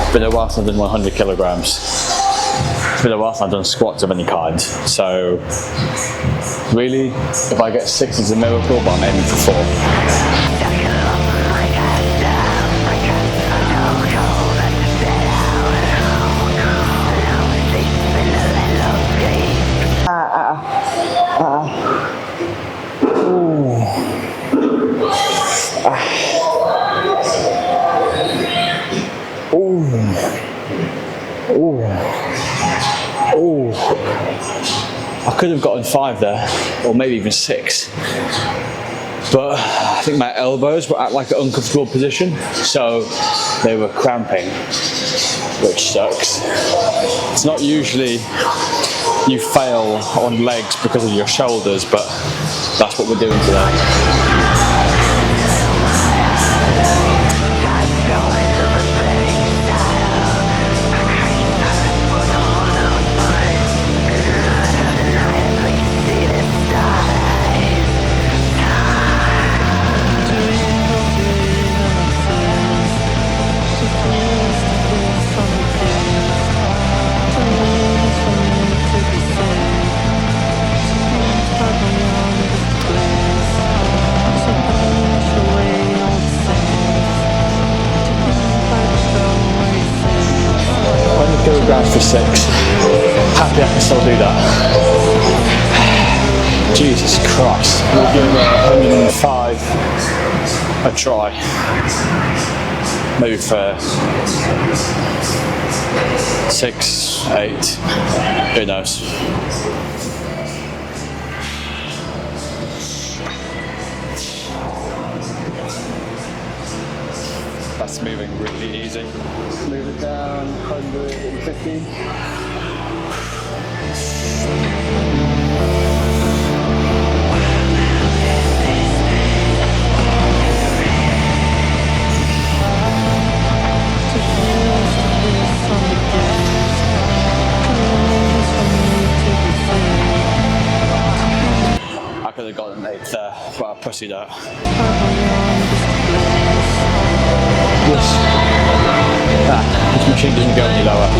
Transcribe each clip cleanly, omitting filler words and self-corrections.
It's been a while since I've done 100 kilograms. It's been a while since I've done squats of any kind. So really, if I get 6 it's a miracle, but I'm aiming for 4. I could have gotten 5 there, or maybe even 6. But I think my elbows were at like an uncomfortable position, so they were cramping, which sucks. It's not usually you fail on legs because of your shoulders, but that's what we're doing today. Kilograms for 6. Happy I can still do that. Jesus Christ. We'll give 105 a try. Maybe for 6, 8. Who knows? That's moving really easy. Move it down, 150. I could have gotten 8 there, but I pussied out. This machine doesn't go any lower. I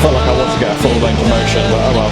felt like I want to get a full range of motion, but oh well.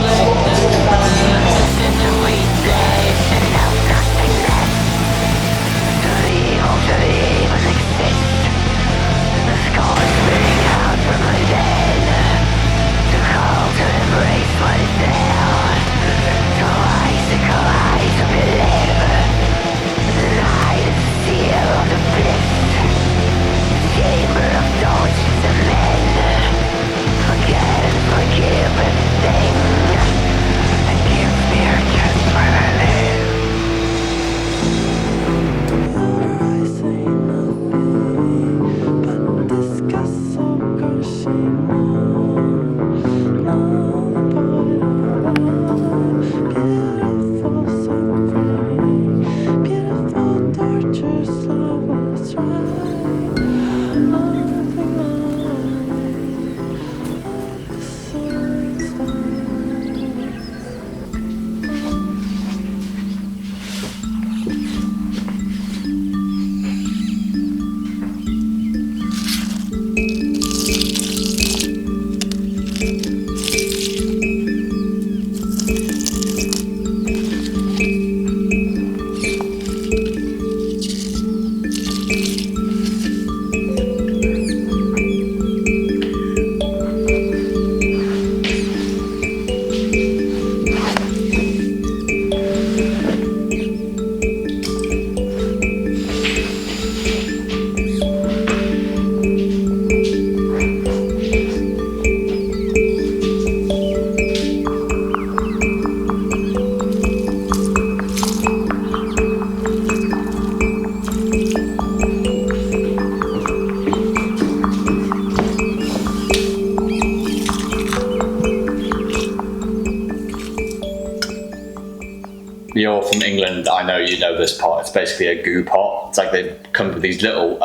You're from England, I know you know this pot. It's basically a goo pot. It's like they come with these little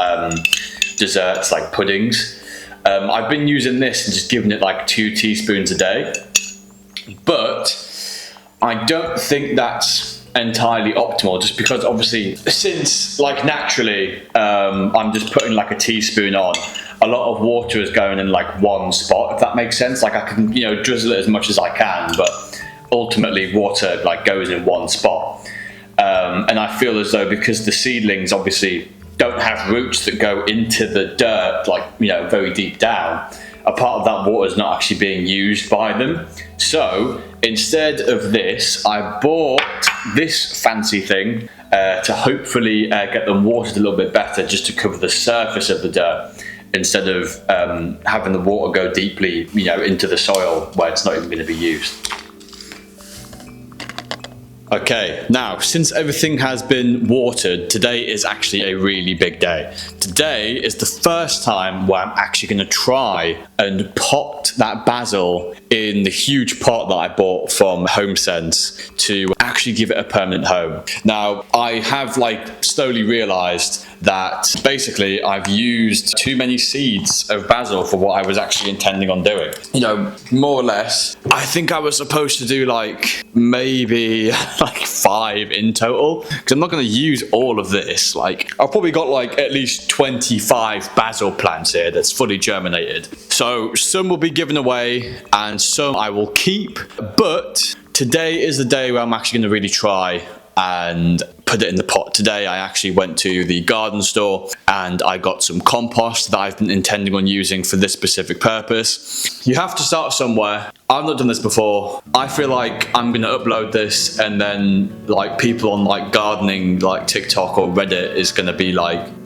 desserts, like puddings. I've been using this and just giving it like 2 teaspoons a day. But I don't think that's entirely optimal, just because obviously, since like naturally I'm just putting like a teaspoon on, a lot of water is going in like one spot, if that makes sense. Like I can, drizzle it as much as I can, but ultimately water like goes in one spot. And I feel as though because the seedlings obviously don't have roots that go into the dirt, like, very deep down, a part of that water is not actually being used by them. So instead of this, I bought this fancy thing to hopefully get them watered a little bit better, just to cover the surface of the dirt, instead of having the water go deeply, into the soil where it's not even going to be used. Okay, now, since everything has been watered, today is actually a really big day. Today is the first time where I'm actually going to try and pot that basil in the huge pot that I bought from HomeSense to actually give it a permanent home. Now, I have slowly realized that basically I've used too many seeds of basil for what I was actually intending on doing. More or less, I think I was supposed to do maybe 5 in total, because I'm not going to use all of this. I've probably got at least 25 basil plants here that's fully germinated. So some will be given away and some I will keep, but today is the day where I'm actually going to really try and put it in the pot. Today I actually went to the garden store and I got some compost that I've been intending on using for this specific purpose. You have to start somewhere. I've not done this before. I feel like I'm gonna upload this and then people on gardening TikTok or Reddit is gonna be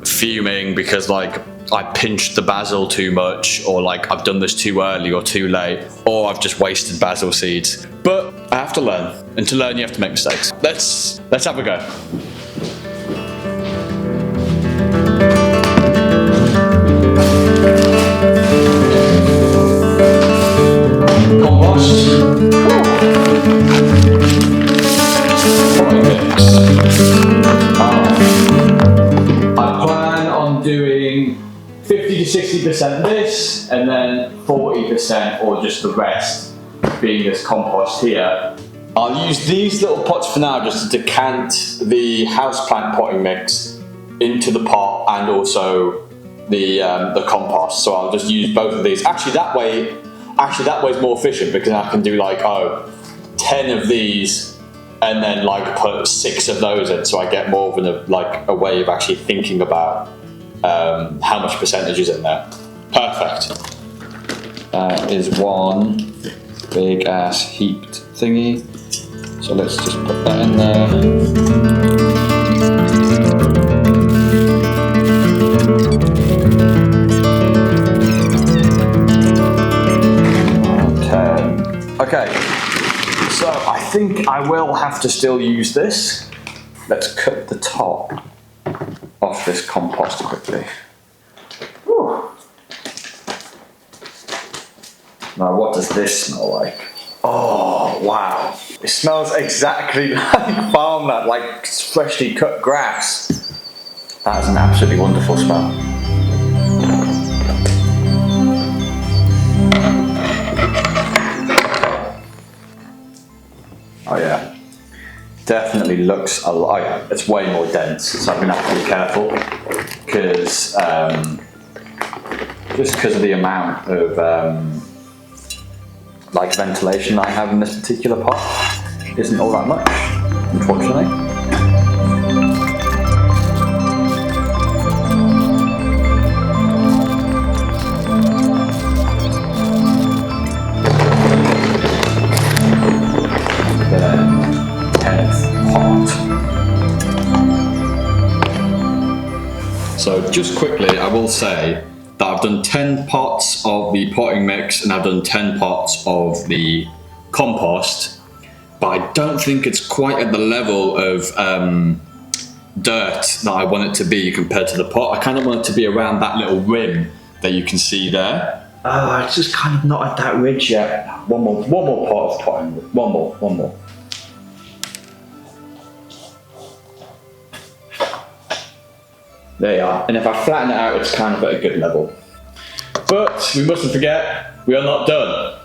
fuming because I pinched the basil too much, or I've done this too early or too late, or I've just wasted basil seeds. But I have to learn, and to learn you have to make mistakes. Let's have a go. Compost. Potting mix. I plan on doing 50 to 60% this, and then 40% or just the rest being this compost here. I'll use these little pots for now just to decant the houseplant potting mix into the pot and also the compost. So I'll just use both of these. Actually that way is more efficient, because I can do 10 of these and then put 6 of those in, so I get more of a way of actually thinking about how much percentage is in there. Perfect. That is one big ass heaped thingy. So let's just put that in there. Okay, so I think I will have to still use this. Let's cut the top off this compost quickly. Whew. Now what does this smell like? Oh wow, it smells exactly like farmland, like freshly cut grass. That is an absolutely wonderful smell. Oh yeah, definitely looks a lot. Oh yeah, it's way more dense, so I'm gonna have to be careful because just because of the amount of ventilation I have in this particular pot isn't all that much, unfortunately. So just quickly, I will say that I've done 10 pots of the potting mix and I've done 10 pots of the compost, but I don't think it's quite at the level of dirt that I want it to be compared to the pot. I kind of want it to be around that little rim that you can see there. Oh, it's just kind of not at that ridge yet. One more pot of potting. One more. There you are. And if I flatten it out, it's kind of at a good level. But we mustn't forget, we are not done.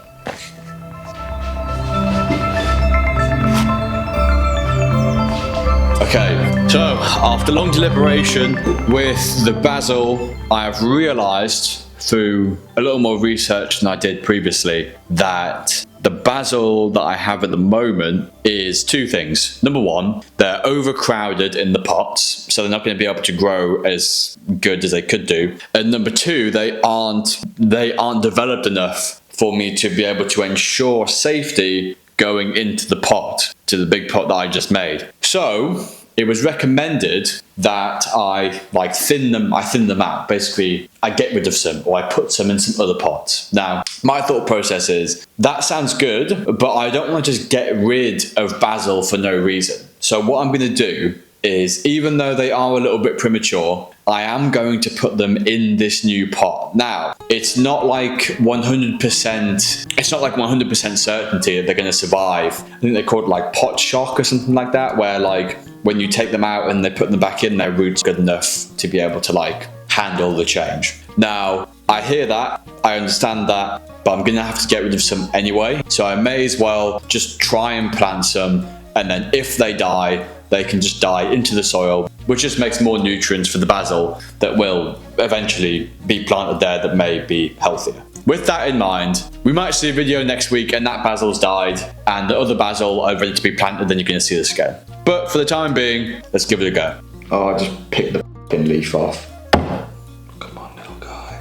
Okay, so after long deliberation with the basil, I have realised through a little more research than I did previously that the basil that I have at the moment is two things. Number one, they're overcrowded in the pots, so they're not going to be able to grow as good as they could do. And number two, they aren't developed enough for me to be able to ensure safety going into the pot, to the big pot that I just made. So it was recommended that I thin them out. Basically, I get rid of some, or I put some in some other pots. Now, my thought process is, that sounds good, but I don't want to just get rid of basil for no reason. So what I'm going to do is, even though they are a little bit premature, I am going to put them in this new pot. Now, it's not like 100% certainty that they're going to survive. I think they call it like pot shock or something like that, where like when you take them out and they put them back in, their roots good enough to be able to like handle the change. Now, I hear that, I understand that, but I'm going to have to get rid of some anyway. So I may as well just try and plant some, and then if they die, they can just die into the soil, which just makes more nutrients for the basil that will eventually be planted there that may be healthier. With that in mind, we might see a video next week and that basil's died and the other basil are ready to be planted, then you're going to see this again. But for the time being, let's give it a go. Oh, I just picked the f***ing leaf off. Come on, little guy.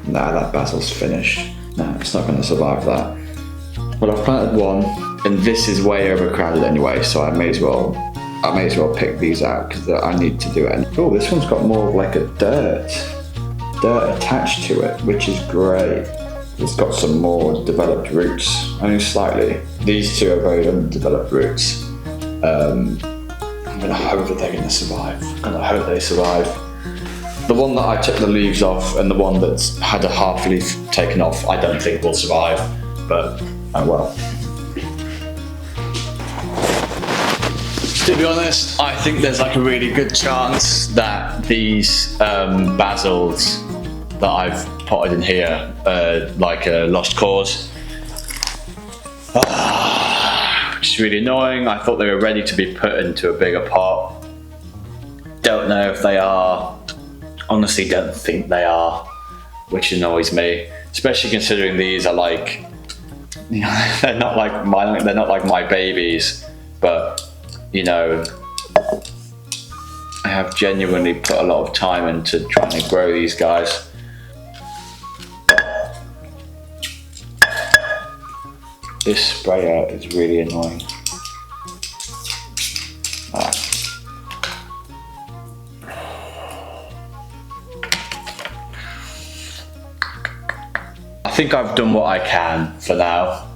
Nah, that basil's finished. Nah, it's not going to survive that. Well, I've planted one, and this is way overcrowded anyway, so I may as well pick these out because I need to do it. Oh, this one's got more of like a dirt attached to it, which is great. It's got some more developed roots, only slightly. These two are very undeveloped roots. I'm gonna hope that they're gonna survive. I'm gonna hope they survive. The one that I took the leaves off and the one that's had a half leaf taken off, I don't think will survive, but oh well. To be honest, I think there's like a really good chance that these basils that I've potted in here are like a lost cause. Which is really annoying. I thought they were ready to be put into a bigger pot. Don't know if they are. Honestly, don't think they are, which annoys me. Especially considering these are like, you know, they're not like my babies, but you know, I have genuinely put a lot of time into trying to grow these guys. This sprayer is really annoying. I think I've done what I can for now.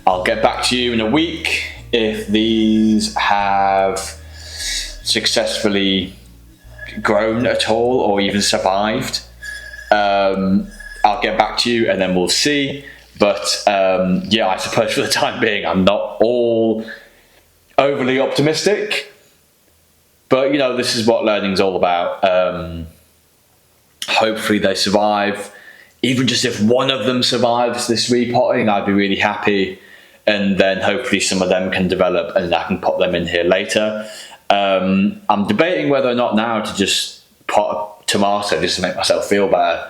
I'll get back to you in a week if these have successfully grown at all or even survived. I'll get back to you and then we'll see. But yeah, I suppose for the time being, I'm not all overly optimistic. But you know, this is what learning's all about. Hopefully they survive. Even just if one of them survives this repotting, I'd be really happy. And then hopefully some of them can develop and I can pop them in here later. I'm debating whether or not now to just pot a tomato just to make myself feel better.